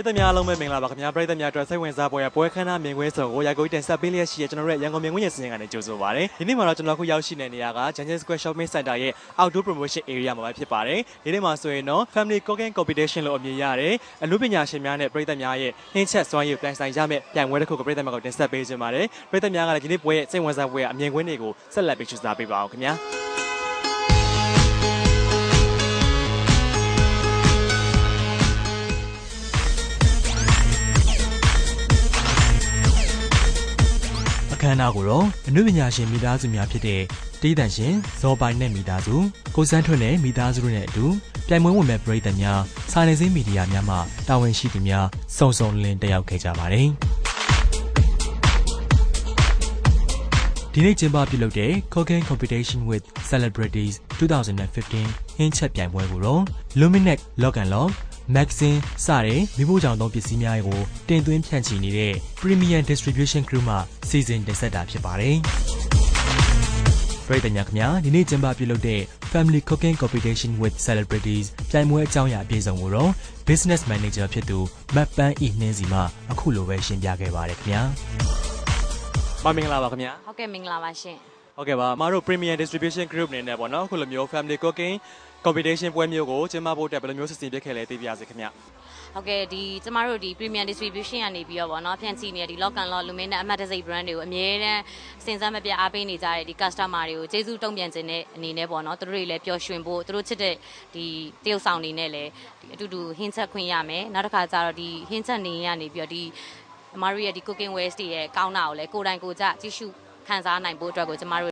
ပြည်သူများလုံးပဲမင်္ဂလာပါခင်ဗျာပြည်သူများအတွက်စိတ်ဝင်စားပွဲပွဲခန်းသားမြင်ကွင်းစုံကိုရိုက်ကူးတင်ဆက်ပေးလျက်ရှိတဲ့ကျွန်တော်တို့ရဲ့ရန်ကုန်မြင်ကွင်းရဲ့စီစဉ်ကနေကြိုဆိုပါရစေဒီနေ့မှာတော့ကျွန်တော်ခုရောက်ရှိနေတဲ့နေရာက Junction Square Shopping Center ရဲ့ Outdoor Promotion Area မှာပဲဖြစ်ပါတယ်ဒီနေ့မှာဆိုရင်တော့ Family Cooking Competition လို့အမည်ရတယ်အမှုပညာရှင်များနဲ့ပြည်သူများရဲ့နှင်းချက်စွမ်းရည်ပြန်ဆိုင်ရမယ့်ပြိုင်ပွဲတစ်ခုကိုပြည်သူများကိုတင်ဆက်ပေးခြင်းပါတယ်ပြည်သူများကလည်းဒီနေ့ပွဲရဲ့စိတ်ဝင်စားပွဲအမြင်ကွင်းတွေကိုဆက်လက်ပြီးကြိုစားပေးပါအောင်ခင်ဗျာခန္ဓာကိုယ်တော့အနုပညာရှင်မိသားစုများဖြစ်တဲ့တေးတန်ရှင်ဇော်ပိုင်နဲ့မိသားစုကိုစန်းထွန်းနဲ့မိသားစုတို့နဲ့အတူပြိုင်ပွဲဝင်မဲ့ပရိသတ်များစာနယ်ဇင်းမီဒီယာများမှတာဝန်ရှိသူများစုံစုံလင်တက်ရောက်ခဲ့ကြပါတယ်ဒီနေ့ကျင်းပပြုလုပ်တဲ့ Cooking Competition with Celebrities 2015 ဟင်းချက်ပြိုင်ပွဲကိုတော့ Luminac Lock and Lock Maxine စတဲ့မိဖို့ကြောင့်သုံးပစ္စည်းများကိုတင်သွင်းဖြန့်ချီနေတဲ့ Premium Distribution Group မှစီစဉ်တင်ဆက်တာဖြစ်ပါတယ်။ပြည်သူများခင်ဗျာဒီနေ့ကျင်းပပြုလုပ်တဲ့ Family Cooking Competition with Celebrities ပြိုင်ပွဲအကြောင်းအရာအပြည့်စုံကိုတော့ Business Manager ဖြစ်သူမတ်ပန်းဤနှင်းစီမှအခုလိုပဲရှင်းပြခဲ့ပါတယ်ခင်ဗျာ။မင်္ဂလာပါခင်ဗျာ။ဟုတ်ကဲ့မင်္ဂလာပါရှင်။ဟုတ်ကဲ့ပါမတို့ Premium Distribution Group အနေနဲ့ပေါ့နော်အခုလိုမျိုး Family Cooking Competition ပွဲမျိုးကိုကျင်းပဖို့တက်ဘယ်လိုမျိုးစီစဉ်ပြခဲ့လဲသိပြရစေခင်ဗျ။ဟုတ်ကဲ့ကျမတို့ဒီ Premium Distribution ကနေပြီးတော့ဗောနော်ဖြန့်ချိနေတဲ့ဒီ Lock and Lock Luminac အမှတ်တံဆိပ် brand တွေကိုအမြဲတမ်းစဉ်ဆက်မပြတ်အားပေးနေကြတဲ့ဒီ customer တွေကိုကျေးဇူးတုံ့ပြန်ခြင်းတဲ့အနေနဲ့ဗောနော်သူတို့တွေလည်းပျော်ရွှင်ဖို့သူတို့ချစ်တဲ့ဒီတရုပ်ဆောင်နေနဲ့လည်းအတူတူဟင်းချက်ခွင့်ရမယ်နောက်တစ်ခါကျတော့ဒီဟင်းချက်နေရနေပြီးတော့ဒီအမတို့ရဲ့ဒီ cooking waste တွေရဲ့ကောင်းတာကိုလည်းကိုယ်တိုင်ကိုယ်ကြကြည့်ရှုခန်းစားနိုင်ဖို့အတွက်ကိုကျမတို့